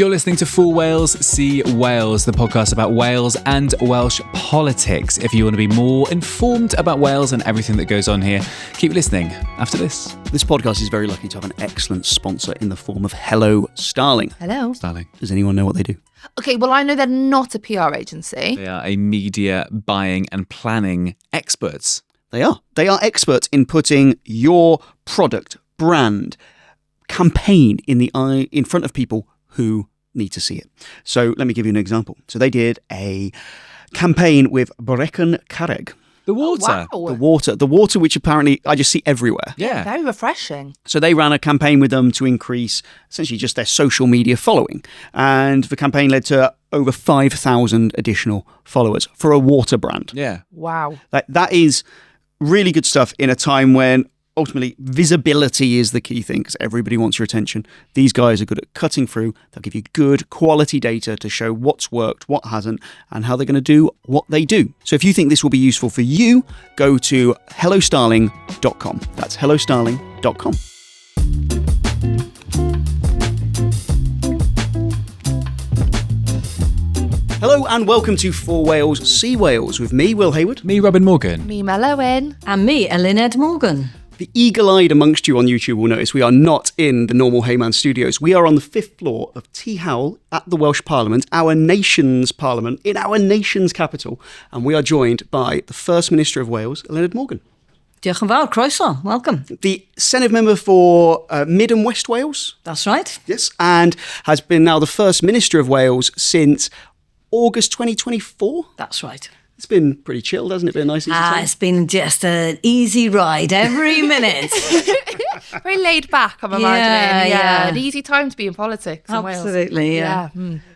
You're listening to For Wales, See Wales, the podcast about Wales and Welsh politics. If you want to be more informed about Wales and everything that goes on here, keep listening after this. This podcast is very lucky to have an excellent sponsor in the form of Hello Starling. Hello. Starling. Does anyone know what they do? Okay, well, I know they're not a PR agency. They are a media buying and planning experts. They are. They are experts in putting your product, brand, campaign in front of people who need to see it. So let me give you an example. So they did a campaign with Brecon Carreg. The water. Oh, wow. The water which apparently I just see everywhere. Yeah. Very refreshing. So they ran a campaign with them to increase essentially just their social media following. And the campaign led to over 5,000 additional followers for a water brand. Yeah. Wow. That is really good stuff in a time when ultimately visibility is the key thing because everybody wants your attention. These guys are good at cutting through. They'll give you good quality data to show what's worked, what hasn't, and how they're going to do what they do. So if you think this will be useful for you, go to hellostarling.com. That's hellostarling.com. Hello and welcome to For Wales, See Wales with me, Will Hayward. Me, Robin Morgan. Me, Mel Owen. And me, Eluned Morgan. The eagle-eyed amongst you on YouTube will notice we are not in the normal Heyman studios. We are on the 5th floor of Ty Hywel at the Welsh Parliament, our nation's parliament, in our nation's capital. And we are joined by the First Minister of Wales, Eluned Morgan. Diolch yn fawr, croeso, welcome. The Senedd member for Mid and West Wales. That's right. Yes, and has been now the First Minister of Wales since August 2024. That's right. It's been pretty chilled, hasn't it? Been a nice easy time. It's been just an easy ride every minute. Very laid back, I'm imagining. Yeah. An easy time to be in politics in Wales. Absolutely, yeah.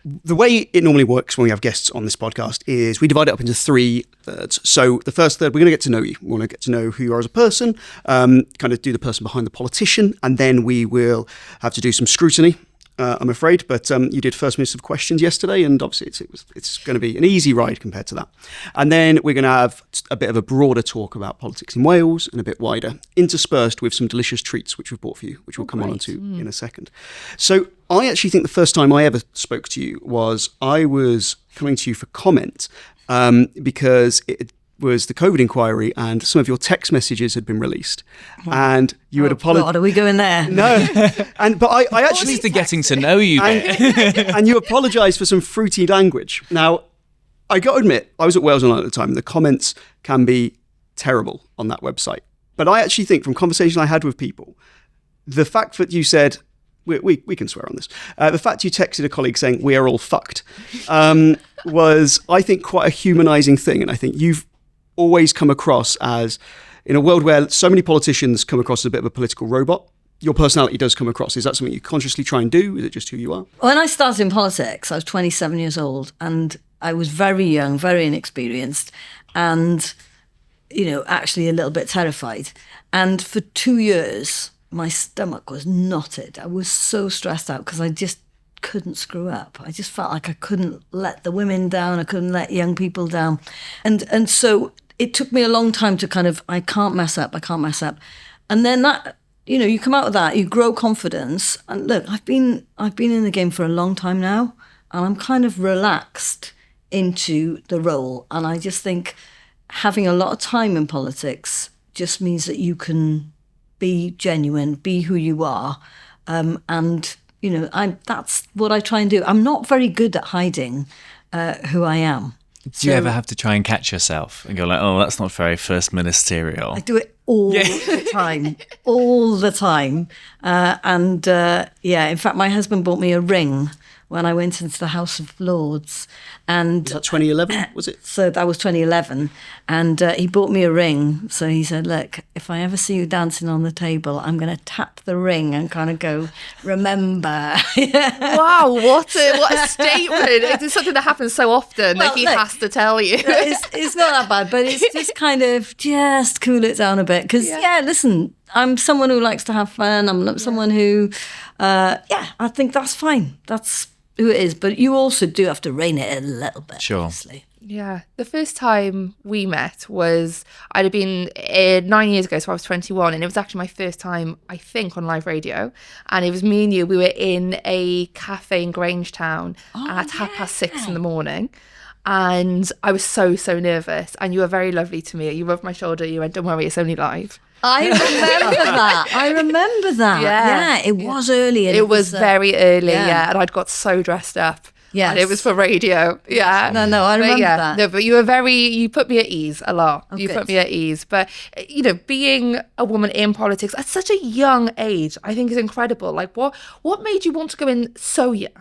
The way it normally works when we have guests on this podcast is we divide it up into 3 thirds. So the first third, we're going to get to know you. We want to get to know who you are as a person, kind of do the person behind the politician, and then we will have to do some scrutiny. I'm afraid, but you did First Minister of Questions yesterday, and obviously it's going to be an easy ride compared to that. And then we're going to have a bit of a broader talk about politics in Wales and a bit wider, interspersed with some delicious treats which we've bought for you, which we'll come on to in a second. So I actually think the first time I ever spoke to you was I was coming to you for comment because it was the COVID inquiry and some of your text messages had been released and you had apologized. God, are we going there? No. But I actually... This is the getting to know you bit. And you apologised for some fruity language. Now, I got to admit, I was at Wales Online at the time and the comments can be terrible on that website. But I actually think from conversations I had with people, the fact that you said... We can swear on this. The fact you texted a colleague saying, we are all fucked, was, I think, quite a humanising thing. And I think you've always come across as, in a world where so many politicians come across as a bit of a political robot, your personality does come across. Is that something you consciously try and do? Is it just who you are? When I started in politics, I was 27 years old and I was very young, very inexperienced and, actually a little bit terrified. And for 2 years... my stomach was knotted. I was so stressed out because I just couldn't screw up. I just felt like I couldn't let the women down. I couldn't let young people down. And so it took me a long time to kind of, I can't mess up. And then that, you come out of that, you grow confidence. And look, I've been in the game for a long time now, and I'm kind of relaxed into the role. And I just think having a lot of time in politics just means that you can be genuine, be who you are, and that's what I try and do. I'm not very good at hiding who I am. Do you ever have to try and catch yourself and go like, oh, that's not very first ministerial? I do it all the time, all the time. In fact, my husband bought me a ring when I went into the House of Lords. And was that 2011, was it? So that was 2011. And he bought me a ring. So he said, look, if I ever see you dancing on the table, I'm going to tap the ring and kind of go, remember. Wow, what a statement. It's something that happens so often that he has to tell you. It's not that bad, but it's just kind of just cool it down a bit. Because, listen, I'm someone who likes to have fun. I'm someone who, I think that's fine. That's who it is, but you also do have to rein it in a little bit. Sure. Obviously. Yeah. The first time we met was, I'd have been 9 years ago, so I was 21, and it was actually my first time, I think, on live radio. And it was me and you, we were in a cafe in Grangetown at 6:30 in the morning. And I was so nervous. And you were very lovely to me. You rubbed my shoulder, you went, don't worry, it's only live. I remember that. Yeah, it was early. And it was very early, yeah. And I'd got so dressed up. Yes. And it was for radio. Yeah. No, I remember that. No, but you put me at ease a lot. You put me at ease. But, being a woman in politics at such a young age, I think is incredible. Like, what made you want to go in so young?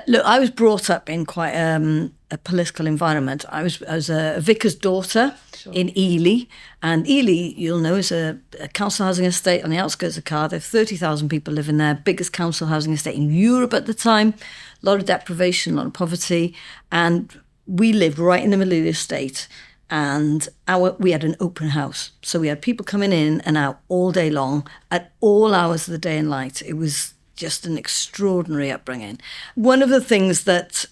Look, I was brought up in quite a political environment. I was a vicar's daughter in Ely. And Ely, you'll know, is a council housing estate on the outskirts of Cardiff. 30,000 people live in there. Biggest council housing estate in Europe at the time. A lot of deprivation, a lot of poverty. And we lived right in the middle of the estate. And we had an open house. So we had people coming in and out all day long at all hours of the day and night. It was just an extraordinary upbringing. One of the things that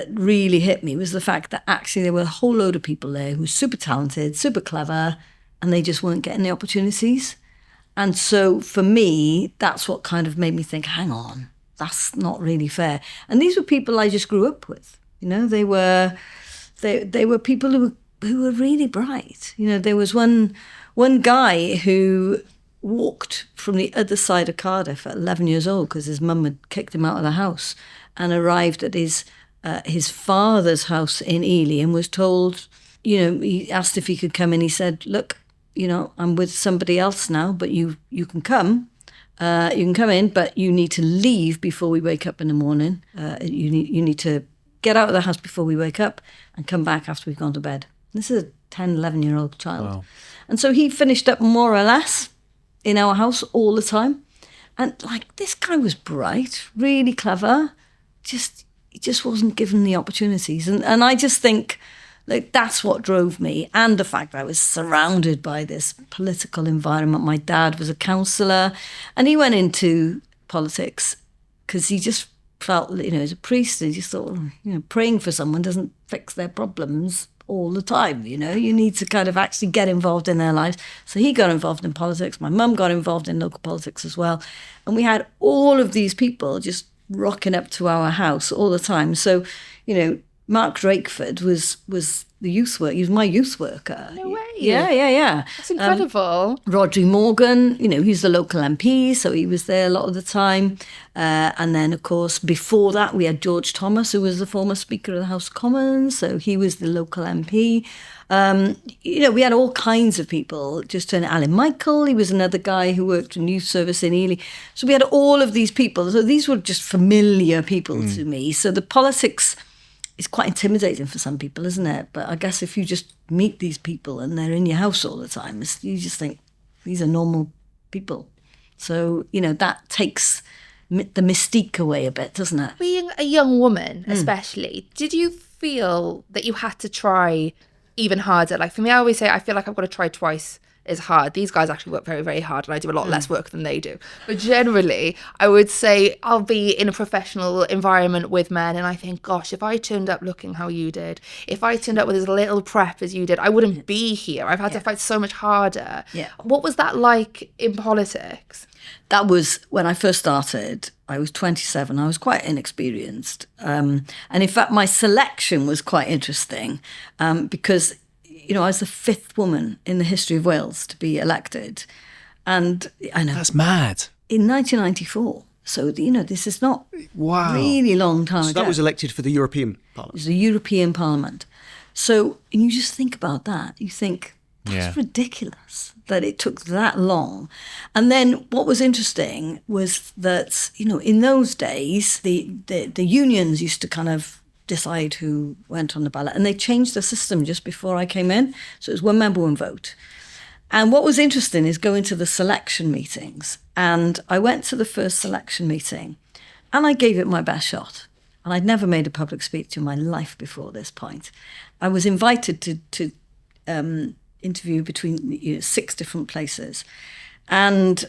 really hit me was the fact that actually there were a whole load of people there who were super talented, super clever, and they just weren't getting the opportunities. And so for me, that's what kind of made me think, hang on, that's not really fair. And these were people I just grew up with. They were people who were really bright. There was one guy who walked from the other side of Cardiff at 11 years old because his mum had kicked him out of the house, and arrived at his father's house in Ely and was told, he asked if he could come in. He said, look, I'm with somebody else now, but you can come. You can come in, but you need to leave before we wake up in the morning. You need to get out of the house before we wake up and come back after we've gone to bed. This is a 10, 11-year-old child. Wow. And so he finished up more or less in our house all the time. And this guy was bright, really clever, he just wasn't given the opportunities. And I just think that's what drove me. And the fact that I was surrounded by this political environment. My dad was a councillor, and he went into politics because he just felt, as a priest, he just thought, praying for someone doesn't fix their problems all the time. You need to kind of actually get involved in their lives. So he got involved in politics. My mum got involved in local politics as well. And we had all of these people just rocking up to our house all the time. So, Mark Drakeford was the youth worker. He was my youth worker. No way. Yeah. That's incredible. Rodri Morgan, he's the local MP, so he was there a lot of the time. And then, of course, before that, we had George Thomas, who was the former Speaker of the House of Commons, so he was the local MP. We had all kinds of people. Just Alan Michael, he was another guy who worked in youth service in Ely. So we had all of these people. So these were just familiar people to me. So the politics is quite intimidating for some people, isn't it? But I guess if you just meet these people and they're in your house all the time, you just think, these are normal people. So, that takes the mystique away a bit, doesn't it? Being a young woman, especially, did you feel that you had to try even harder? Like for me, I always say, I feel like I've got to try twice as hard. These guys actually work very, very hard, and I do a lot less work than they do. But generally, I would say I'll be in a professional environment with men, and I think, gosh, if I turned up looking how you did, if I turned up with as little prep as you did, I wouldn't be here. I've had to fight so much harder. Yeah. What was that like in politics? That was when I first started. I was 27. I was quite inexperienced. And in fact, my selection was quite interesting because, I was the 5th woman in the history of Wales to be elected. And I know. That's mad. In 1994. So, this is not really long time ago. So that was elected for the European Parliament. It was the European Parliament. So, and you just think about that. You think, that's ridiculous that it took that long. And then what was interesting was that, in those days, the unions used to kind of decide who went on the ballot. And they changed the system just before I came in. So it was one member, one vote. And what was interesting is going to the selection meetings. And I went to the first selection meeting and I gave it my best shot. And I'd never made a public speech in my life before this point. I was invited to interview between 6 different places. And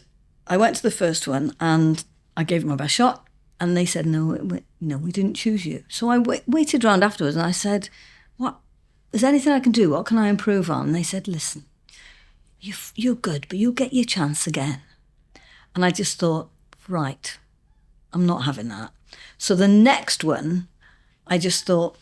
I went to the first one and I gave it my best shot. And they said, no, we didn't choose you. So I waited around afterwards and I said, what? Is there anything I can do? What can I improve on? And they said, listen, you're good, but you'll get your chance again. And I just thought, right, I'm not having that. So the next one, I just thought,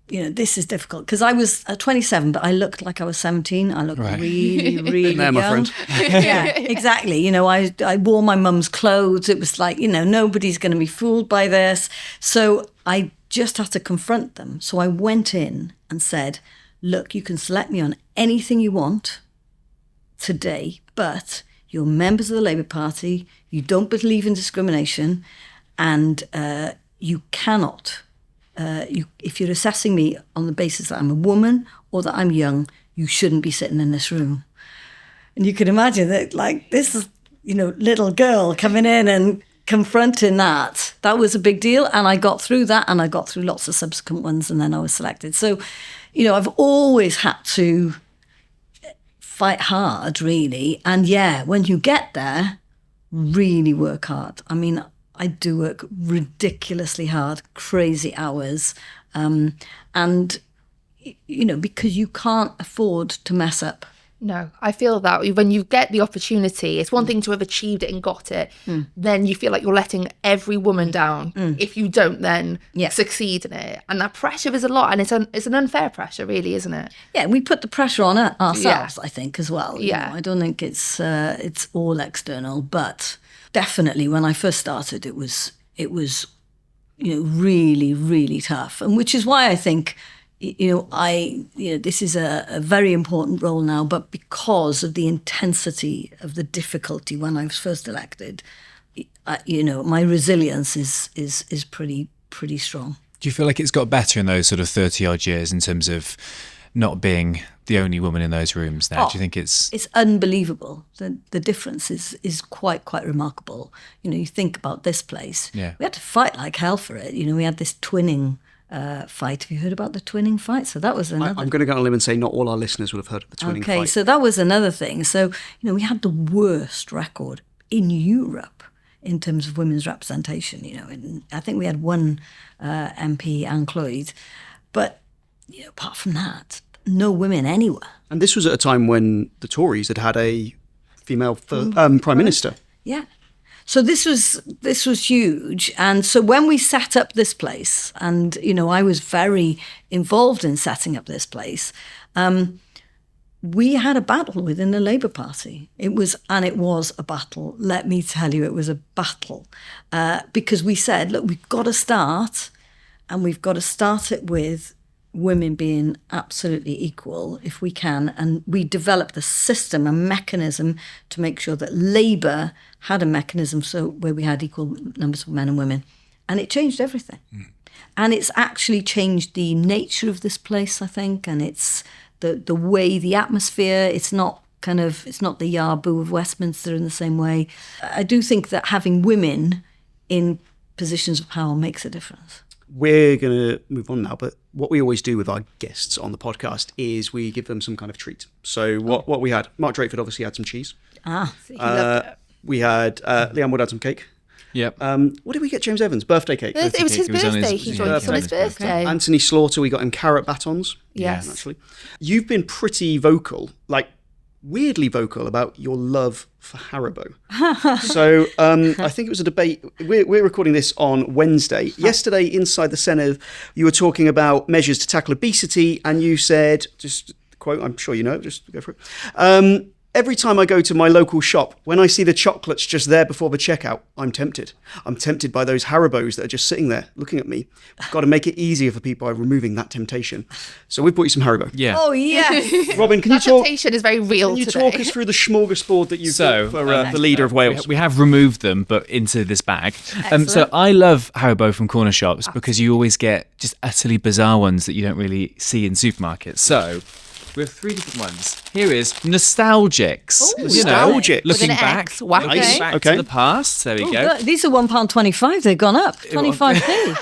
this is difficult. Because I was 27, but I looked like I was 17. I looked really, really young. My friend. Yeah, exactly. I wore my mum's clothes. It was like, nobody's going to be fooled by this. So I just had to confront them. So I went in and said, look, you can select me on anything you want today, but you're members of the Labour Party, you don't believe in discrimination, and you cannot, if you're assessing me on the basis that I'm a woman or that I'm young, you shouldn't be sitting in this room. And you can imagine that, this is, little girl coming in and confronting that. That was a big deal, and I got through that, and I got through lots of subsequent ones, and then I was selected. So, I've always had to fight hard, really. And yeah, when you get there, really work hard. I mean, I do work ridiculously hard, crazy hours. And, because you can't afford to mess up. No, I feel that when you get the opportunity, it's one thing to have achieved it and got it. Then you feel like you're letting every woman down if you don't then succeed in it. And that pressure is a lot. And it's an unfair pressure, really, isn't it? Yeah, we put the pressure on ourselves, I think, as well. Yeah. I don't think it's all external. But definitely when I first started, it was really, really tough. And which is why I think... this is a very important role now, but because of the intensity of the difficulty when I was first elected, my resilience is pretty strong. Do you feel like it's got better in those sort of 30-odd years in terms of not being the only woman in those rooms now? Do you think it's unbelievable? The difference is quite remarkable. You think about this place. Yeah. We had to fight like hell for it. We had this twinning fight. Have you heard about the twinning fight? So that was another... I'm going to go on a limb and say not all our listeners would have heard of the twinning fight. Okay, so that was another thing. So, we had the worst record in Europe in terms of women's representation. And I think we had one MP, Anne Cloyd. But, apart from that, no women anywhere. And this was at a time when the Tories had a female Prime Minister. Yeah. So this was huge. And so when we set up this place, and, I was very involved in setting up this place, we had a battle within the Labour Party. It was a battle. Let me tell you, it was a battle. Because we said, look, we've got to start, and we've got to start it with women being absolutely equal if we can. And we developed a system, a mechanism to make sure that Labour had a mechanism where we had equal numbers of men and women. And it changed everything. And it's actually changed the nature of this place, I think, and it's the way, the atmosphere. It's not the Yarboo of Westminster in the same way. I do think that having women in positions of power makes a difference. We're going to move on now, but what we always do with our guests on the podcast is we give them some kind of treat. So what we had, Mark Drakeford obviously had some cheese. We had Leanne Wood had some cake. Yep. What did we get James Evans? Birthday cake. It was his birthday. He joined us on his birthday. Anthony Slaughter, we got him carrot batons. Yes. Actually. You've been pretty vocal, weirdly vocal about your love for Haribo. So I think it was a debate. We're recording this on Wednesday. Yesterday, inside the Senedd, you were talking about measures to tackle obesity, and you said, just quote, I'm sure you know, just go for it. Every time I go to my local shop, when I see the chocolates just there before the checkout, I'm tempted. I'm tempted by those Haribos that are just sitting there looking at me. We've got to make it easier for people by removing that temptation. So we've brought you some Haribo. Yeah. Oh, yes. Robin, can That you talk? temptation is very real Can you today. talk us through the smorgasbord that you've got for the leader of Wales? We have removed them, but into this bag. So I love Haribo from corner shops because you always get just utterly bizarre ones that you don't really see in supermarkets. So we have 3 different ones. Here is Nostalgics. Ooh, nostalgic. Looking With an back, X. Wow. looking Okay. back to the past. There we go. These are £1.25. They've gone up 25p.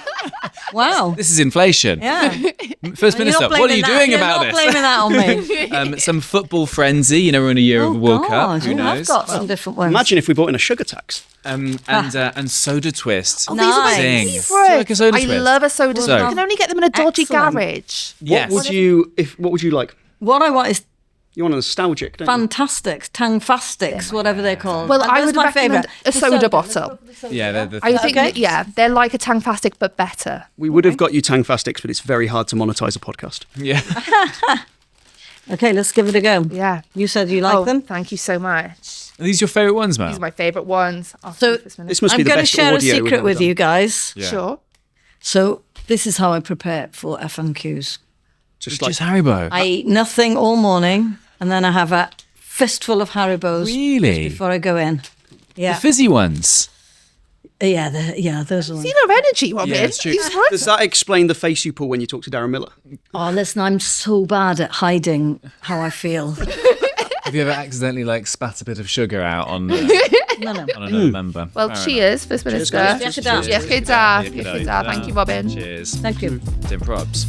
Wow. This is inflation. Yeah. First Minister, what are you doing about You're this? not blaming that on me. Some football frenzy. You know, we're in a year of the World Cup. God, Who you have knows? got some different ones. Imagine if we brought in a sugar tax. And soda twist. Oh, these are my Zing. favourites. Do you like a soda I twist? love a soda. So- You can only get them in a dodgy Excellent. garage. Yes. What would you like? What I want is You want a nostalgic, don't you? fantastics, tangfastics, whatever they're called. Well, And I those would are my recommend favourite. a soda bottle. Yeah, they're I think, Okay. they're like a Tangfastic but better. We would have got you Tangfastics, but it's very hard to monetize a podcast. yeah. Okay, let's give it a go. Yeah. You said you like them. Thank you so much. Are these your favourite ones, Mel? These are my favourite ones. So- This must I'm be the going to best share a audio we've secret ever with done. you guys. Yeah. Sure. So this is how I prepare for FMQs. Just like Just Haribo. I eat nothing all morning, and then I have a fistful of Haribos Really? before I go in. The Yeah, fizzy ones. yeah, those are ones. You know energy, Robin. Yeah, it's true. He's right. Does that explain the face you pull when you talk to Darren Miller? Oh, listen, I'm so bad at hiding how I feel. Have you ever accidentally spat a bit of sugar out on, No. on another member? Well, Fair cheers, First Minister. guys. Yes, it does. Yes, good da. Yes, good da. Thank you, Robin. enough. Cheers. Thank you. Dim props.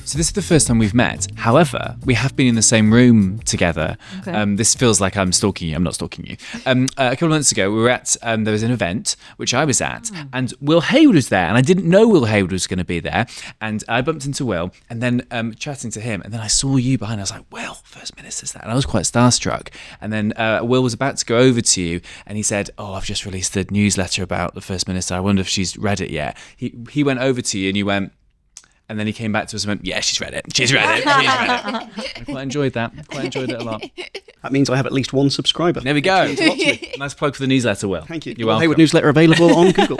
So this is the first time we've met. However, we have been in the same room together. Okay. This feels like I'm stalking you. I'm not stalking you. A couple of months ago, we were at there was an event which I was at, and Will Hayward was there, and I didn't know Will Hayward was going to be there, and I bumped into Will, and then chatting to him, and then I saw you behind. I was like, Will, First Minister's there, and I was quite starstruck. And then Will was about to go over to you, and he said, "Oh, I've just released a newsletter about the First Minister. I wonder if she's read it yet." He went over to you, and you went. And then he came back to us and went, "Yeah, she's read it. She's read it. She's read it." I quite enjoyed that. Quite enjoyed it a lot. That means I have at least one subscriber. There we go. Nice plug for the newsletter, Will. Thank you. You're Well, welcome. Hayward newsletter available on Google.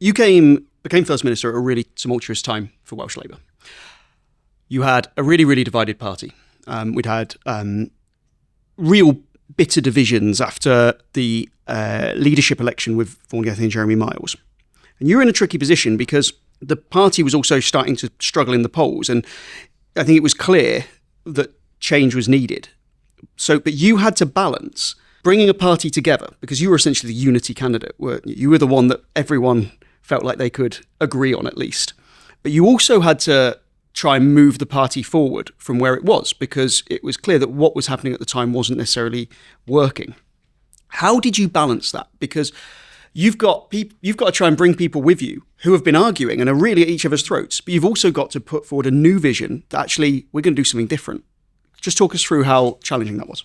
You became First Minister at a really tumultuous time for Welsh Labour. You had a really, really divided party. We'd had real bitter divisions after the leadership election with Vaughan Gething and Jeremy Miles. And you were in a tricky position because the party was also starting to struggle in the polls. And I think it was clear that change was needed. But you had to balance bringing a party together because you were essentially the unity candidate, weren't you? You were the one that everyone felt like they could agree on at least. But you also had to try and move the party forward from where it was because it was clear that what was happening at the time wasn't necessarily working. How did you balance that? Because you've got to try and bring people with you who have been arguing and are really at each other's throats, but you've also got to put forward a new vision that actually we're going to do something different. Just talk us through how challenging that was.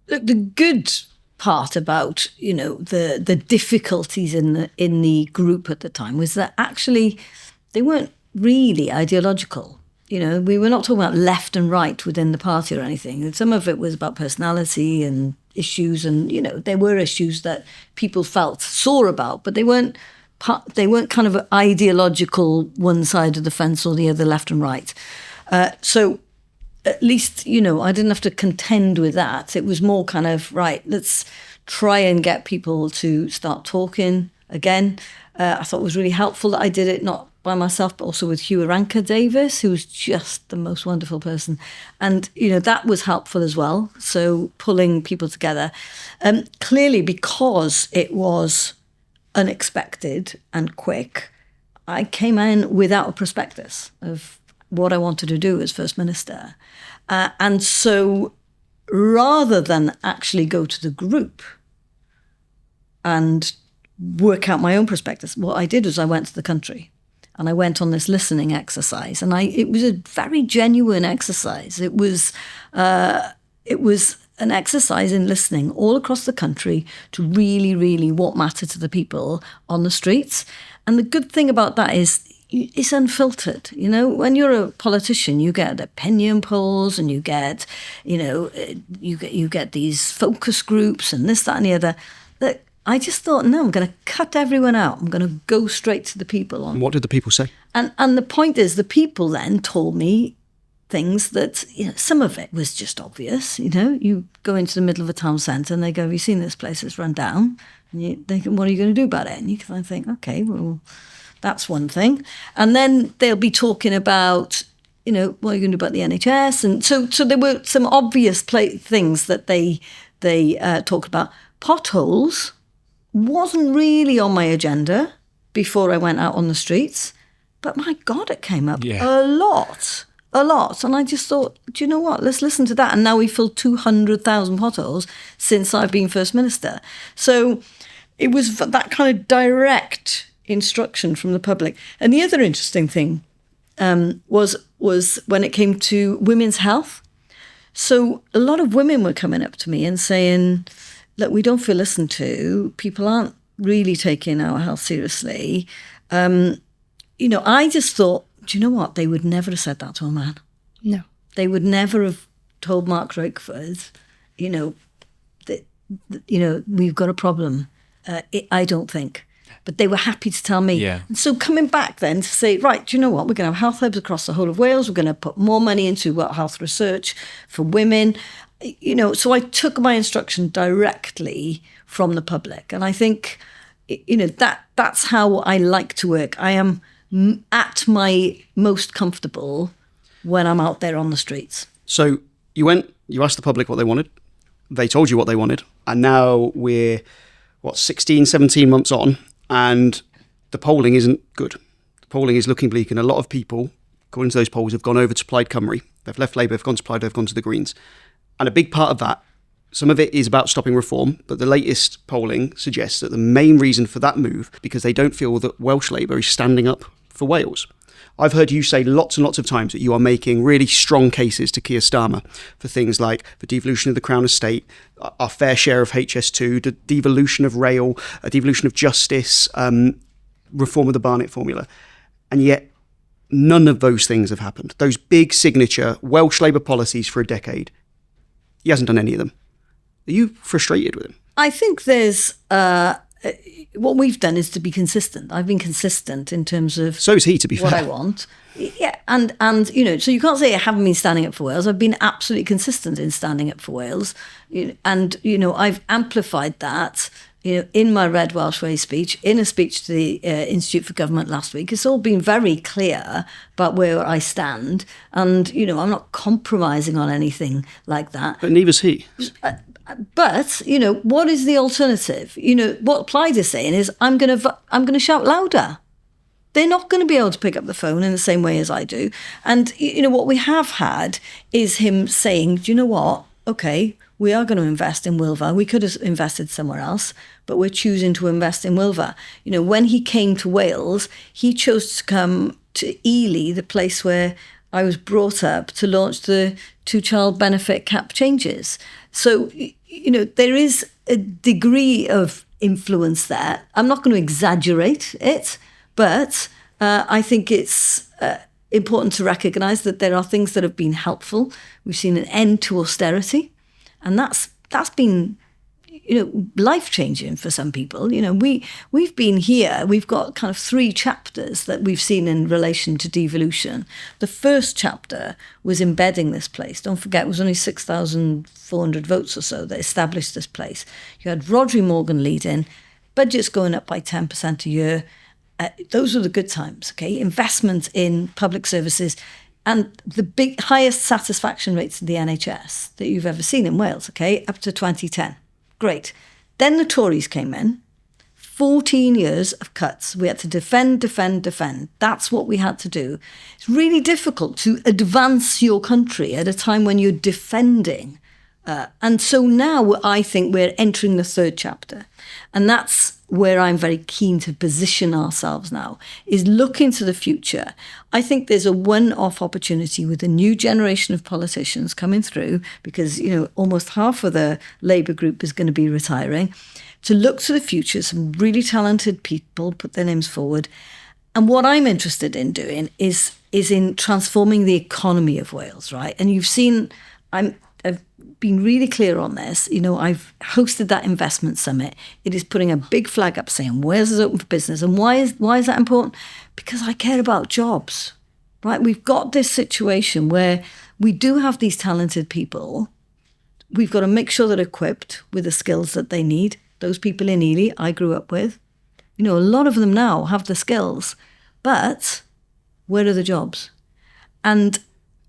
Look, the good part about the difficulties in the group at the time was that actually they weren't really ideological. We were not talking about left and right within the party or anything. Some of it was about personality and issues, and there were issues that people felt sore about, but they weren't kind of ideological one side of the fence or the other, left and right. So at least I didn't have to contend with that. It was more kind of right. Let's try and get people to start talking again. I thought it was really helpful that I did it not by myself, but also with Hugh Aranka Davis, who was just the most wonderful person. And, that was helpful as well. So pulling people together. Clearly, because it was unexpected and quick, I came in without a prospectus of what I wanted to do as First Minister. And so rather than actually go to the group and work out my own prospectus, what I did was I went to the country. And I went on this listening exercise, and it was a very genuine exercise. It was an exercise in listening all across the country to really, really what mattered to the people on the streets. And the good thing about that is it's unfiltered. When you're a politician, you get opinion polls, and you get, you get these focus groups and this, that, and the other. That I just thought, no, I'm going to cut everyone out. I'm going to go straight to the people. And what did the people say? And the point is, the people then told me things that, some of it was just obvious. You go into the middle of a town centre and they go, "Have you seen this place? It's run down." And they go, "What are you going to do about it?" And you kind of think, okay, well, that's one thing. And then they'll be talking about, what are you going to do about the NHS? And so there were some obvious things that they talked about. Potholes wasn't really on my agenda before I went out on the streets. But my God, it came up a lot. And I just thought, do you know what? Let's listen to that. And now we filled 200,000 potholes since I've been First Minister. So it was that kind of direct instruction from the public. And the other interesting thing was when it came to women's health. So a lot of women were coming up to me and saying, look, we don't feel listened to. People aren't really taking our health seriously. I just thought, do you know what? They would never have said that to a man. No. They would never have told Mark Drakeford, that we've got a problem. I don't think. But they were happy to tell me. Yeah. And so coming back then to say, right, do you know what? We're going to have health hubs across the whole of Wales. We're going to put more money into health research for women. So I took my instruction directly from the public. And I think, that's how I like to work. I am at my most comfortable when I'm out there on the streets. So you asked the public what they wanted. They told you what they wanted. And now we're, 16, 17 months on, and the polling isn't good. The polling is looking bleak, and a lot of people, according to those polls, have gone over to Plaid Cymru. They've left Labour, they've gone to Plaid, they've gone to the Greens. And a big part of that, some of it is about stopping reform, but the latest polling suggests that the main reason for that move, because they don't feel that Welsh Labour is standing up for Wales. I've heard you say lots and lots of times that you are making really strong cases to Keir Starmer for things like the devolution of the Crown Estate, our fair share of HS2, the devolution of rail, a devolution of justice, reform of the Barnett formula. And yet none of those things have happened. Those big signature Welsh Labour policies for a decade, he hasn't done any of them. Are you frustrated with him? I think there's... what we've done is to be consistent. I've been consistent in terms of so is he, to be what fair. I want. Yeah, and so you can't say I haven't been standing up for Wales. I've been absolutely consistent in standing up for Wales, and I've amplified that. In my Red Welsh Way speech, in a speech to the Institute for Government last week, it's all been very clear about where I stand, and I'm not compromising on anything like that. But neither's he. But what is the alternative? What Plaid is saying is I'm going to shout louder. They're not going to be able to pick up the phone in the same way as I do. And what we have had is him saying, do you know what? Okay, we are going to invest in Wilva. We could have invested somewhere else, but we're choosing to invest in Wilva. When he came to Wales, he chose to come to Ely, the place where I was brought up, to launch the two-child benefit cap changes. So, there is a degree of influence there. I'm not going to exaggerate it, but I think it's important to recognise that there are things that have been helpful. We've seen an end to austerity, and that's been life-changing for some people. We've been here, we've got kind of 3 chapters that we've seen in relation to devolution. The first chapter was embedding this place. Don't forget, it was only 6,400 votes or so that established this place. You had Rhodri Morgan leading, budgets going up by 10% a year. Those were the good times, okay? Investment in public services and the highest satisfaction rates in the NHS that you've ever seen in Wales, okay, up to 2010. Great. Then the Tories came in. 14 years of cuts. We had to defend. That's what we had to do. It's really difficult to advance your country at a time when you're defending. And so now I think we're entering the 3rd chapter. And that's where I'm very keen to position ourselves now, is look into the future. I think there's a one-off opportunity with a new generation of politicians coming through, because, almost half of the Labour group is going to be retiring, to look to the future, some really talented people, put their names forward. And what I'm interested in doing is in transforming the economy of Wales, right? And you've seen, I've been really clear on this. I've hosted that investment summit. It is putting a big flag up saying Wales is open for business. And why is that important? Because I care about jobs, right? We've got this situation where we do have these talented people. We've got to make sure they're equipped with the skills that they need. Those people in Ely I grew up with, a lot of them now have the skills, but where are the jobs? And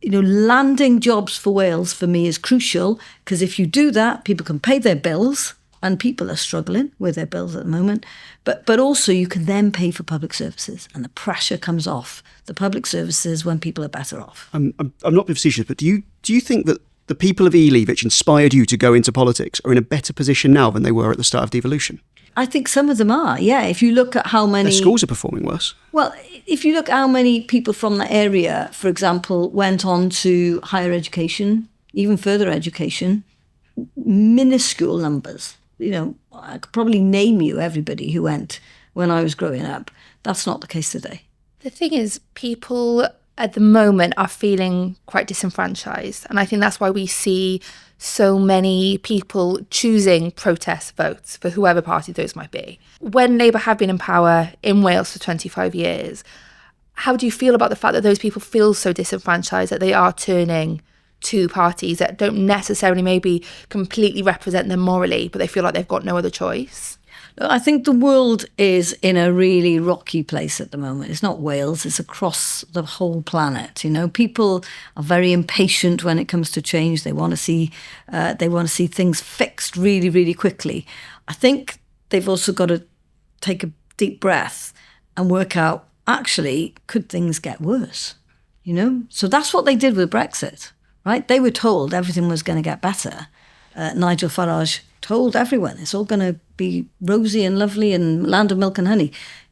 landing jobs for Wales for me is crucial, because if you do that, people can pay their bills, and people are struggling with their bills at the moment. But also you can then pay for public services, and the pressure comes off the public services when people are better off. I'm not being facetious, but do you think that the people of Ely, which inspired you to go into politics, are in a better position now than they were at the start of devolution? I think some of them are, yeah. If you look at how many... Their schools are performing worse. Well, if you look at how many people from that area, for example, went on to higher education, even further education, minuscule numbers. I could probably name you everybody who went when I was growing up. That's not the case today. The thing is, people at the moment are feeling quite disenfranchised. And I think that's why we see so many people choosing protest votes for whoever party those might be. When Labour have been in power in Wales for 25 years, how do you feel about the fact that those people feel so disenfranchised that they are turning to parties that don't necessarily maybe completely represent them morally, but they feel like they've got no other choice? I think the world is in a really rocky place at the moment. It's not Wales, it's across the whole planet. People are very impatient when it comes to change. They want to see things fixed really, really quickly. I think they've also got to take a deep breath and work out, actually, could things get worse? So that's what they did with Brexit, right? They were told everything was going to get better. Nigel Farage told everyone it's all going to be rosy and lovely and land of milk and honey.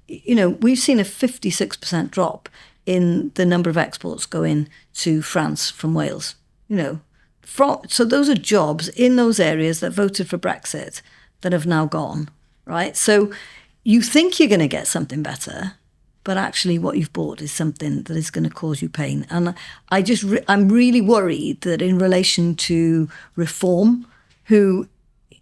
We've seen a 56% drop in the number of exports going to France from Wales. So those are jobs in those areas that voted for Brexit that have now gone, right? So you think you're going to get something better, but actually what you've bought is something that is going to cause you pain. And I'm really worried that in relation to reform, who,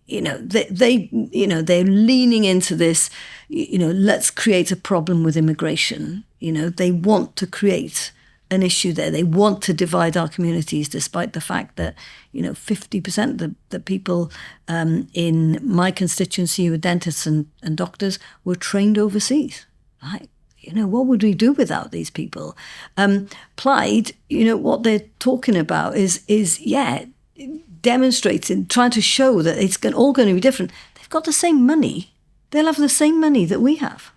they're leaning into this, let's create a problem with immigration. They want to create an issue there. They want to divide our communities, despite the fact that, 50% of the people in my constituency who are dentists and doctors were trained overseas, right? What would we do without these people? Plaid, what they're talking about is demonstrating, trying to show that it's all going to be different. They've got the same money. They'll have the same money that we have.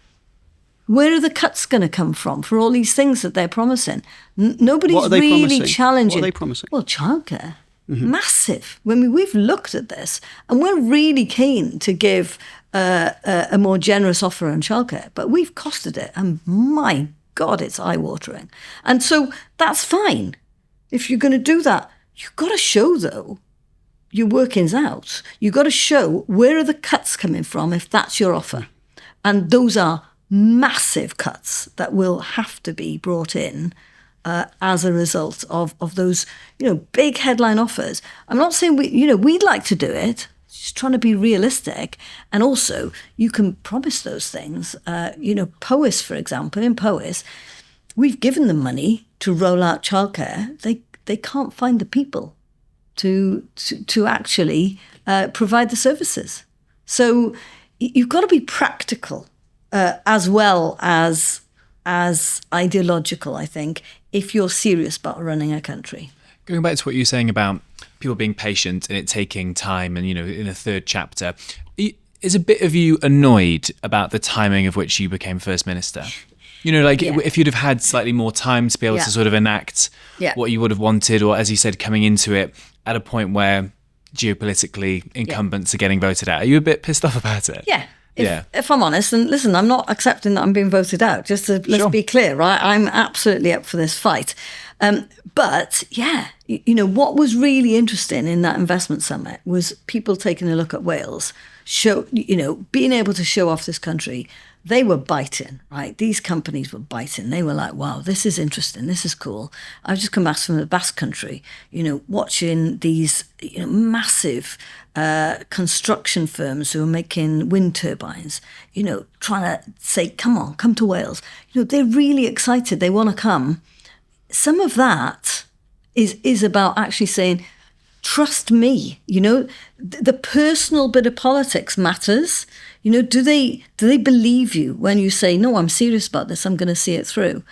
Where are the cuts going to come from for all these things that they're promising? Nobody's really challenging. What are they promising? Well, childcare. Massive. We've looked at this and we're really keen to give a more generous offer on childcare, but we've costed it, and my God, it's eye-watering. And so that's fine. If you're going to do that, you've got to show, though, your workings out. You've got to show where are the cuts coming from if that's your offer. And those are massive cuts that will have to be brought in as a result of those, big headline offers. I'm not saying we'd like to do it. Just trying to be realistic. And also, you can promise those things. POIS, for example, in POIS, we've given them money to roll out childcare. They can't find the people to actually provide the services. So you've got to be practical as well as ideological, I think, if you're serious about running a country. Going back to what you were saying about people being patient and it taking time and, in a third chapter, is a bit of you annoyed about the timing of which you became First Minister? If you'd have had slightly more time to be able to sort of enact what you would have wanted, or as you said, coming into it at a point where geopolitically incumbents are getting voted out. Are you a bit pissed off about it? Yeah. If I'm honest, and listen, I'm not accepting that I'm being voted out, let's be clear, right? I'm absolutely up for this fight. But what was really interesting in that investment summit was people taking a look at Wales, being able to show off this country. They were biting, right? These companies were biting. They were like, wow, this is interesting. This is cool. I've just come back from the Basque Country, watching these massive construction firms who are making wind turbines, trying to say, come to Wales. They're really excited. They want to come. Some of that is about actually saying, trust me, the personal bit of politics matters. Do they believe you when you say, no, I'm serious about this, I'm going to see it through?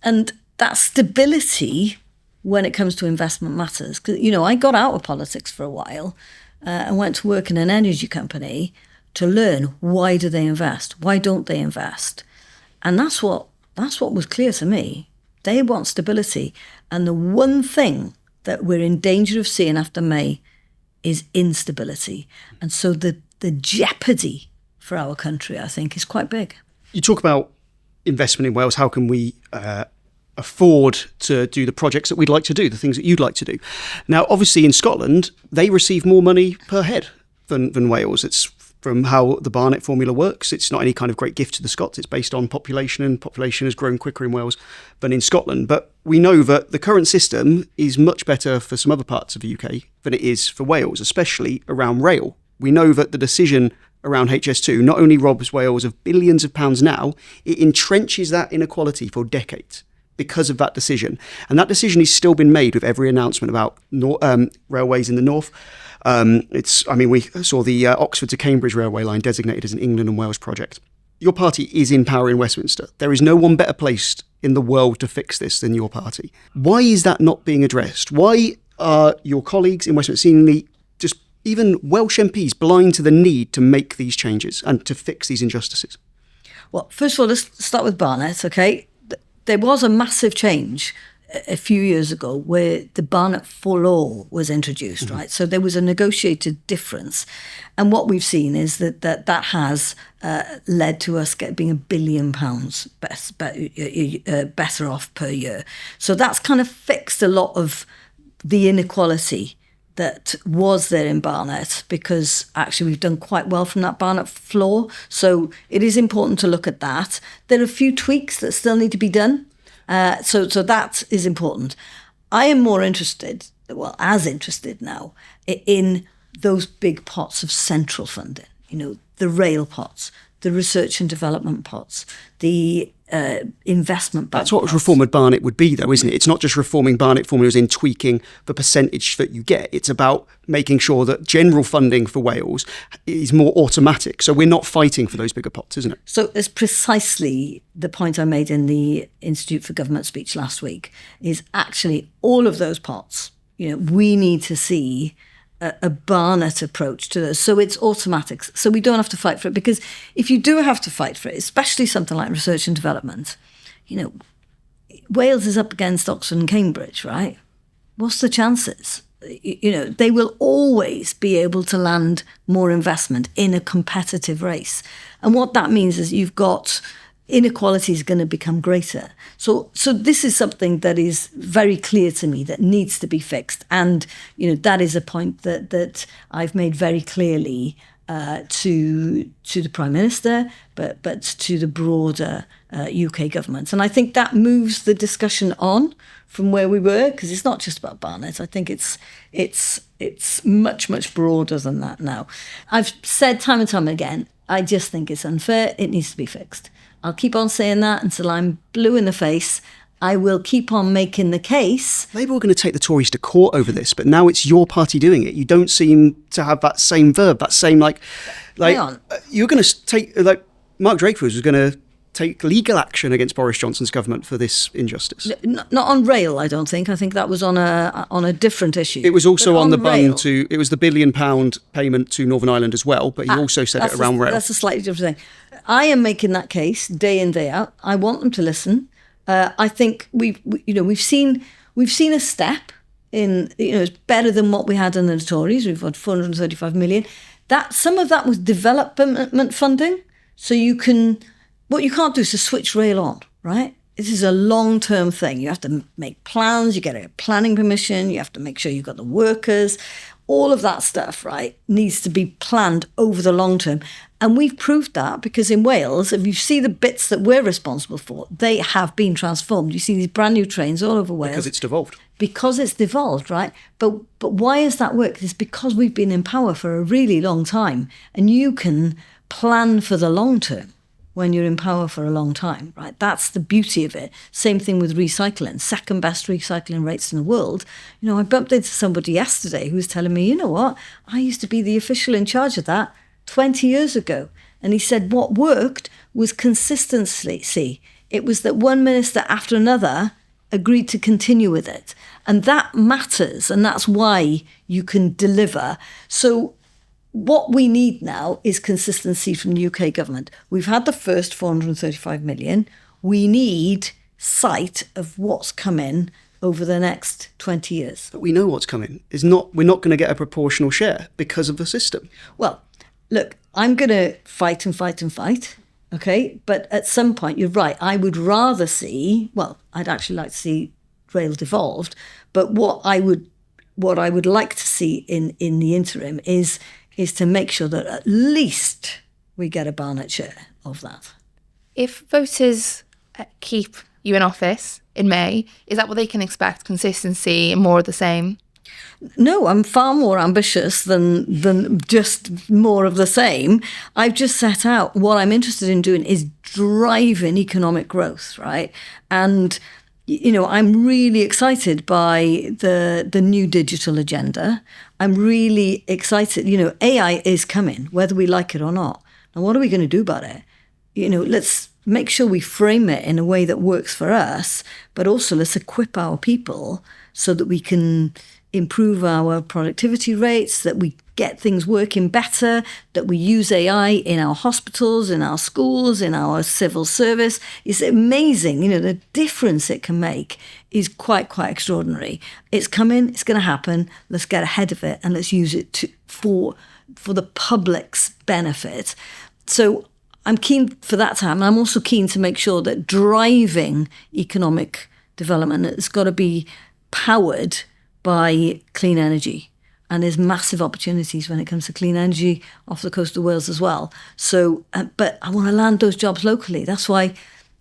And that stability when it comes to investment matters. Because, I got out of politics for a while and went to work in an energy company to learn, why do they invest? Why don't they invest? And that's what was clear to me. They want stability. And the one thing that we're in danger of seeing after May is instability. And so the jeopardy for our country, I think, is quite big. You talk about investment in Wales. How can we afford to do the projects that we'd like to do, the things that you'd like to do? Now, obviously in Scotland, they receive more money per head than Wales. It's from how the Barnett formula works. It's not any kind of great gift to the Scots. It's based on population, and population has grown quicker in Wales than in Scotland. But we know that the current system is much better for some other parts of the UK than it is for Wales, especially around rail. We know that the decision around HS2 not only robs Wales of billions of pounds now, it entrenches that inequality for decades because of that decision. And that decision has still been made with every announcement about railways in the north. We saw the Oxford to Cambridge railway line designated as an England and Wales project. Your party is in power in Westminster. There is no one better placed in the world to fix this than your party. Why is that not being addressed? Why are your colleagues in Westminster seemingly just even Welsh MPs blind to the need to make these changes and to fix these injustices? Well, first of all, let's start with Barnett, okay? There was a massive change a few years ago where the Barnett law was introduced, right? So there was a negotiated difference. And what we've seen is that has led to us being £1 billion better off per year. So that's kind of fixed a lot of the inequality that was there in Barnett, because actually we've done quite well from that Barnett floor. So it is important to look at that. There are a few tweaks that still need to be done. So that is important. I am more interested, as interested now, in those big pots of central funding, the rail pots, the research and development pots, the investment bank. That's what reform of Barnett would be, though, isn't it? It's not just reforming Barnett formulas in tweaking the percentage that you get. It's about making sure that general funding for Wales is more automatic. So we're not fighting for those bigger pots, isn't it? So it's precisely the point I made in the Institute for Government speech last week, is actually all of those pots, we need to see a Barnett approach to this. So it's automatic. So we don't have to fight for it, because if you do have to fight for it, especially something like research and development, Wales is up against Oxford and Cambridge, right? What's the chances? They will always be able to land more investment in a competitive race. And what that means is you've got inequality is going to become greater. So this is something that is very clear to me that needs to be fixed. And, that is a point that I've made very clearly to the Prime Minister, but to the broader UK government. And I think that moves the discussion on from where we were, because it's not just about Barnett. I think it's much, much broader than that now. I've said time and time again, I just think it's unfair. It needs to be fixed. I'll keep on saying that until I'm blue in the face. I will keep on making the case. Labour were going to take the Tories to court over this, but now it's your party doing it. You don't seem to have that same verb, that same you're going to take, Mark Drakeford was going to take legal action against Boris Johnson's government for this injustice. Not on rail, I don't think. I think that was on a different issue. It was also on the bun it was the £1 billion payment to Northern Ireland as well, but he also said it around rail. That's a slightly different thing. I am making that case day in, day out. I want them to listen. I think we've seen a step in, it's better than what we had in the Tories. We've got 435 million. Some of that was development funding. So what you can't do is to switch rail on, right? This is a long-term thing. You have to make plans, you get a planning permission, you have to make sure you've got the workers. All of that stuff, right, needs to be planned over the long term. And we've proved that, because in Wales, if you see the bits that we're responsible for, they have been transformed. You see these brand new trains all over Wales. Because it's devolved. Because it's devolved, right? But why has that worked? It's because we've been in power for a really long time. And you can plan for the long term when you're in power for a long time, right? That's the beauty of it. Same thing with recycling. Second best recycling rates in the world. I bumped into somebody yesterday who was telling me, you know what? I used to be the official in charge of that 20 years ago. And he said what worked was consistency. It was that one minister after another agreed to continue with it. And that matters, and that's why you can deliver. So what we need now is consistency from the UK government. We've had the first 435 million. We need sight of what's coming over the next 20 years. But we know what's coming. We're not going to get a proportional share because of the system. Well, look, I'm going to fight and fight and fight, okay? But at some point, you're right, I would rather see, well, I'd actually like to see rail devolved, but what I would like to see in the interim is to make sure that at least we get a Barnett share of that. If voters keep you in office in May, is that what they can expect? Consistency and more of the same? No, I'm far more ambitious than just more of the same. I've just set out what I'm interested in doing is driving economic growth, right? And, you know, I'm really excited by the new digital agenda. I'm really excited. You know, AI is coming, whether we like it or not. Now, what are we going to do about it? You know, let's make sure we frame it in a way that works for us, but also let's equip our people so that we can improve our productivity rates, that we get things working better, that we use AI in our hospitals, in our schools, in our civil service. It's amazing. You know, the difference it can make is quite extraordinary. It's coming, it's going to happen. Let's get ahead of it and let's use it for the public's benefit. So I'm keen for that to happen. I'm also keen to make sure that driving economic development has got to be powered by clean energy. And there's massive opportunities when it comes to clean energy off the coast of Wales as well. So, but I want to land those jobs locally. That's why,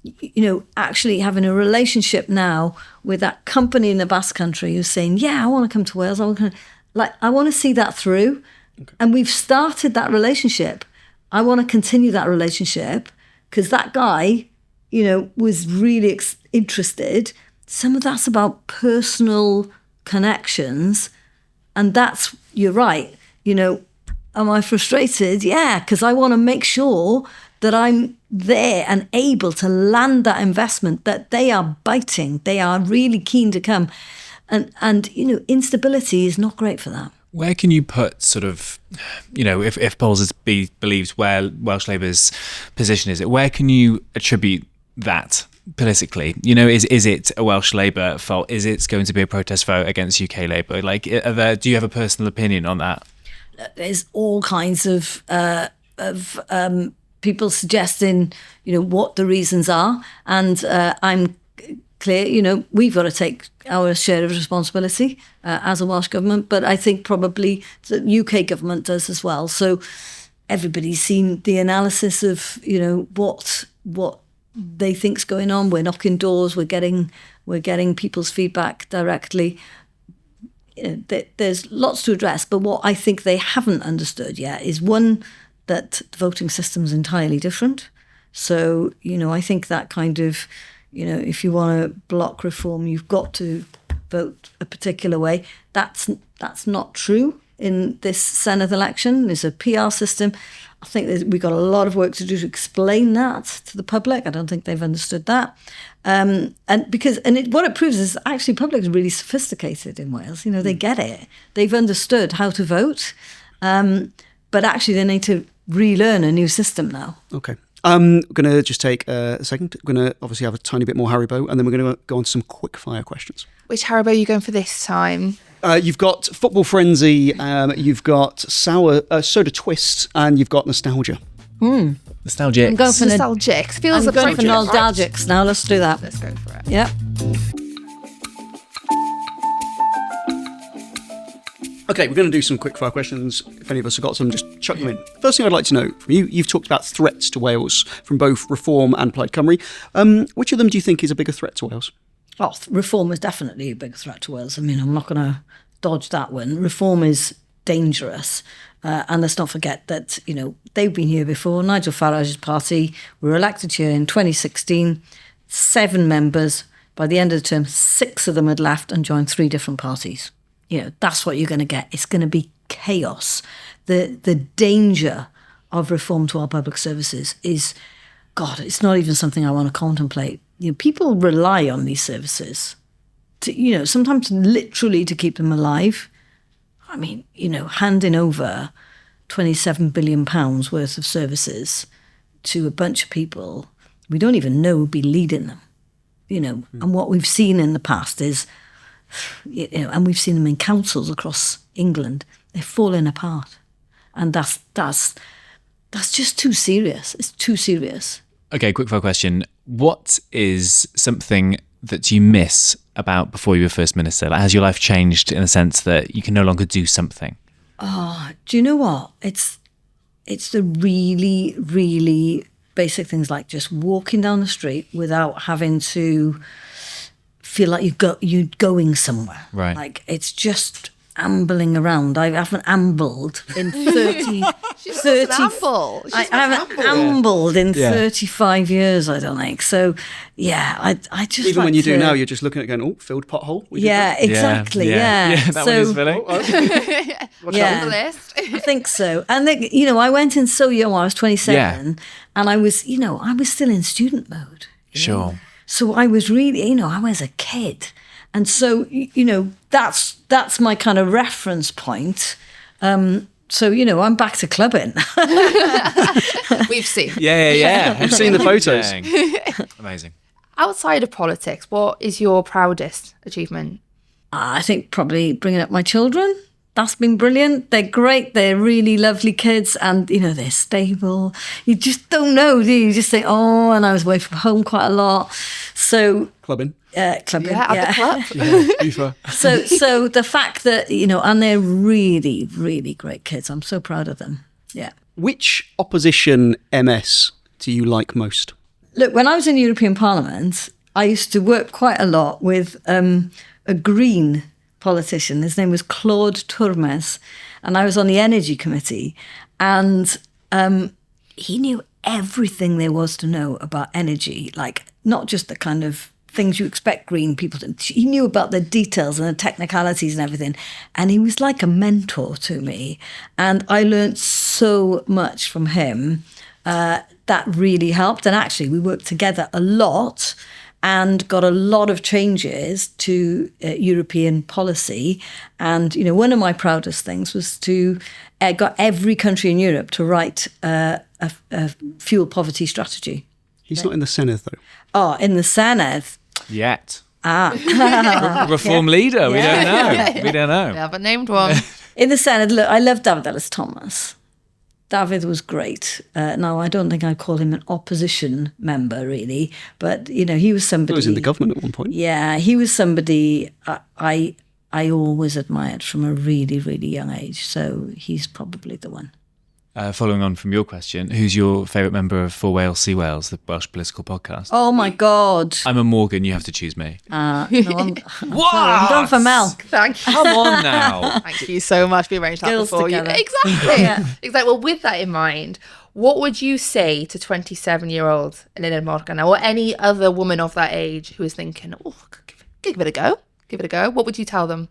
you know, actually having a relationship now with that company in the Basque Country who's saying, yeah, I want to come to Wales. I want to see that through. Okay. And we've started that relationship. I want to continue that relationship because that guy, you know, was really interested. Some of that's about personal connections. And that's, you're right, you know, am I frustrated? Yeah, because I want to make sure that I'm there and able to land that investment, that they are biting, they are really keen to come. And you know, instability is not great for that. Where can you put sort of, you know, if polls is believed where Welsh Labour's position is, where can you attribute that politically? You know, is it a Welsh Labour fault? Is it going to be a protest vote against UK Labour? Like, do you have a personal opinion on that? There's all kinds of people suggesting, you know, what the reasons are. And I'm clear, you know, we've got to take our share of responsibility as a Welsh government, but I think probably the UK government does as well. So everybody's seen the analysis of, you know, what they think's going on. We're knocking doors. We're getting people's feedback directly. You know, there's lots to address, but what I think they haven't understood yet is one, that the voting system's entirely different. So, you know, I think that kind of, you know, if you want to block reform, you've got to vote a particular way. That's not true in this Senedd election. There's a PR system. I think we've got a lot of work to do to explain that to the public. I don't think they've understood that. What it proves is actually public is really sophisticated in Wales. You know, they get it. They've understood how to vote. But actually they need to relearn a new system now. Okay. I'm going to just take a second. We're going to obviously have a tiny bit more Haribo, and then we're going to go on to some quick fire questions. Which Haribo are you going for this time? You've got Football Frenzy, you've got Soda Twist, and you've got Nostalgia. Nostalgic. I'm going for Nostalgic. Feels I'm going for nostalgics now. Let's do that. Let's go for it. Yeah. Okay, we're going to do some quick fire questions. If any of us have got some, just chuck them in. First thing I'd like to know from you, you've talked about threats to Wales from both Reform and Plaid Cymru. Which of them do you think is a bigger threat to Wales? Well, Reform is definitely a big threat to Wales. I mean, I'm not going to dodge that one. Reform is dangerous. And let's not forget that, you know, they've been here before. Nigel Farage's party were elected here in 2016. 7 members. By the end of the term, 6 of them had left and joined 3 different parties. You know, that's what you're going to get. It's going to be chaos. The danger of reform to our public services is, God, it's not even something I want to contemplate. You know, people rely on these services. to, sometimes literally to keep them alive. I mean, handing over £27 billion worth of services to a bunch of people we don't even know would be leading them, And what we've seen in the past is, and we've seen them in councils across England, they're falling apart. And that's just too serious. It's too serious. Okay, quick fire question. What is something that you miss about before you were First Minister? Like, has your life changed in the sense that you can no longer do something? Oh, do you know what? It's the really, really basic things like just walking down the street without having to feel like you're going somewhere. Right. Like, it's just ambling around. I haven't ambled in 30... I haven't ambled in 35 years, I don't think. So, I just even when you do now, you're just looking at it going, filled pothole. Exactly. Yeah, that one is filling. Watch out on the list. I think so. And I went in so young. I was 27, and I was still in student mode. Sure. So I was really, I was a kid, and so that's my kind of reference point. So, I'm back to clubbing. We've seen. Yeah. I've seen the photos. Amazing. Outside of politics, what is your proudest achievement? I think probably bringing up my children. That's been brilliant. They're great. They're really lovely kids, and they're stable. You just don't know, do you? You just think, and I was away from home quite a lot. So Clubbing. Clubbing. At the club. So the fact that and they're really, really great kids. I'm so proud of them. Yeah. Which opposition MS do you like most? Look, when I was in the European Parliament, I used to work quite a lot with a Green politician. His name was Claude Turmes, and I was on the Energy Committee, and he knew everything there was to know about energy, like not just the kind of things you expect Green people to. He knew about the details and the technicalities and everything, and he was like a mentor to me, and I learned so much from him. That really helped, and actually we worked together a lot and got a lot of changes to European policy. And, one of my proudest things was to got every country in Europe to write a fuel poverty strategy. He's not in the Senedd, though. Oh, in the Senedd. Yet. Reform leader. We don't know. We don't know. We haven't named one. In the Senedd, look, I love David Ellis-Thomas. David was great. Now, I don't think I'd call him an opposition member, really, but, he was somebody... He was in the government at one point. Yeah, he was somebody I always admired from a really, really young age, so he's probably the one. Following on from your question, who's your favourite member of For Wales, See Wales, the Welsh political podcast? Oh, my God. I'm a Morgan, you have to choose me. No, I'm What? going for Mel. Thank you. Come on now. Thank you so much. We arranged that Girls before together. you. Exactly. Exactly. Well, with that in mind, what would you say to 27-year-old Eluned Morgan or any other woman of that age who is thinking, give it a go? Give it a go. What would you tell them?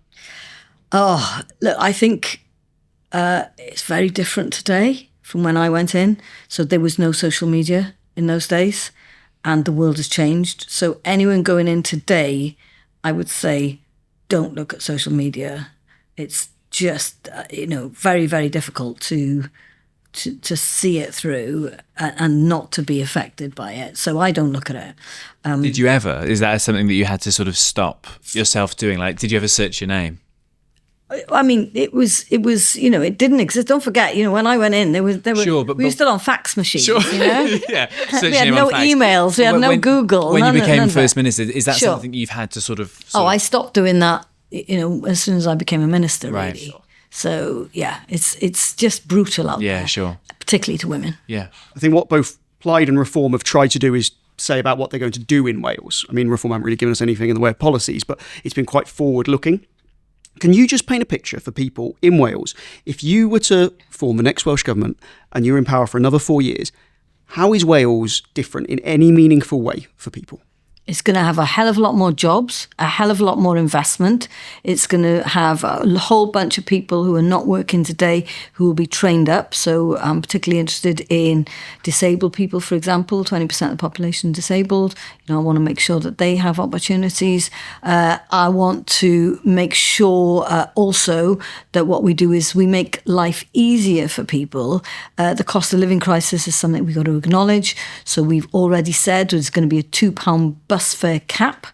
Oh, look, I think it's very different today from when I went in. So there was no social media in those days, and the world has changed. So anyone going in today, I would say, don't look at social media. It's just, very, very difficult to see it through and not to be affected by it. So I don't look at it. Did you ever? Is that something that you had to sort of stop yourself doing? Like, did you ever search your name? I mean, it it didn't exist. Don't forget, when I went in, there were Sure, we were still on fax machines. Sure. Yeah, Search we had your name no on fax. emails, we had no Google. When none you became of First that. Minister, is that Sure. something you've had to sort of... I stopped doing that, as soon as I became a minister, Right. really. So, yeah, it's just brutal out Yeah, there. sure. Particularly to women. Yeah. I think what both Plaid and Reform have tried to do is say about what they're going to do in Wales. I mean, Reform haven't really given us anything in the way of policies, but it's been quite forward-looking. Can you just paint a picture for people in Wales? If you were to form the next Welsh Government and you're in power for another 4 years, how is Wales different in any meaningful way for people? It's going to have a hell of a lot more jobs, a hell of a lot more investment. It's going to have a whole bunch of people who are not working today who will be trained up. So I'm particularly interested in disabled people, for example, 20% of the population disabled. I want to make sure that they have opportunities. I want to make sure also that what we do is we make life easier for people. The cost of living crisis is something we've got to acknowledge. So we've already said there's going to be a £2 bus fare cap,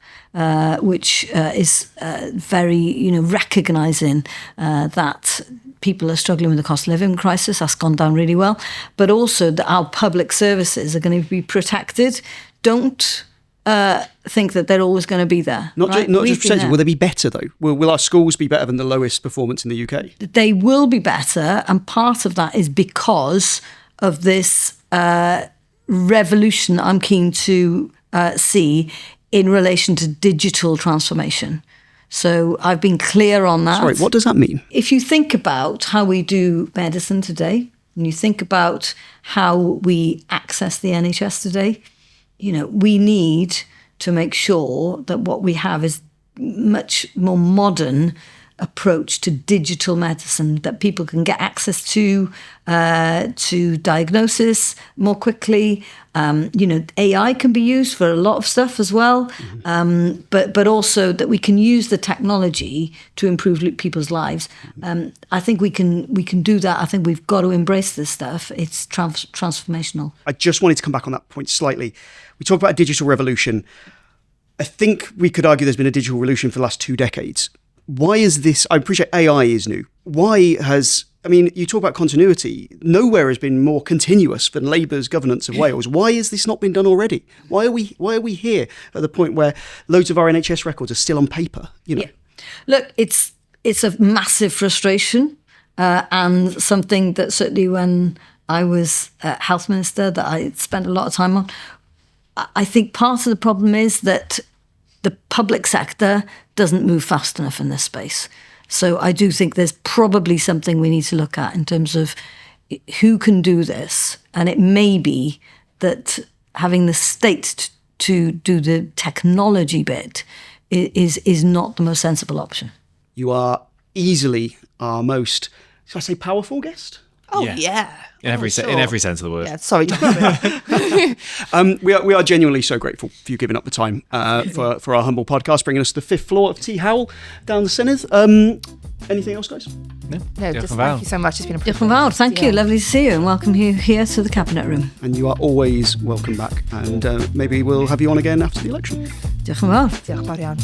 which is very, recognising that people are struggling with the cost of living crisis. That's gone down really well. But also that our public services are going to be protected. Don't think that they're always going to be there. Not just protected. Will they be better, though? Will our schools be better than the lowest performance in the UK? They will be better. And part of that is because of this revolution I'm keen to see in relation to digital transformation. So I've been clear on that. Sorry, what does that mean? If you think about how we do medicine today, and you think about how we access the NHS today, we need to make sure that what we have is much more modern approach to digital medicine, that people can get access to diagnosis more quickly. AI can be used for a lot of stuff as well, but also that we can use the technology to improve people's lives. I think we can do that. I think we've got to embrace this stuff. It's transformational. I just wanted to come back on that point slightly. We talk about a digital revolution. I think we could argue there's been a digital revolution for the last 2 decades. Why is this? I appreciate AI is new. You talk about continuity. Nowhere has been more continuous than Labour's governance of Wales. Why has this not been done already? Why are we here at the point where loads of our NHS records are still on paper? Yeah. Look, it's a massive frustration and something that certainly when I was health minister that I spent a lot of time on. I think part of the problem is that the public sector doesn't move fast enough in this space. So I do think there's probably something we need to look at in terms of who can do this. And it may be that having the state to do the technology bit is not the most sensible option. You are easily our most, should I say, powerful guest? Oh, yeah. In every sense of the word. Yeah, sorry. We are genuinely so grateful for you giving up the time for our humble podcast, bringing us to the 5th floor of Ty Hywel down the Senedd. Anything else, guys? No, just thank you so much. It's been a pleasure. Thank you. Lovely to see you and welcome you here to the Cabinet Room. And you are always welcome back. And maybe we'll have you on again after the election. Diolch yn fawr. Diolch yn fawr iawn.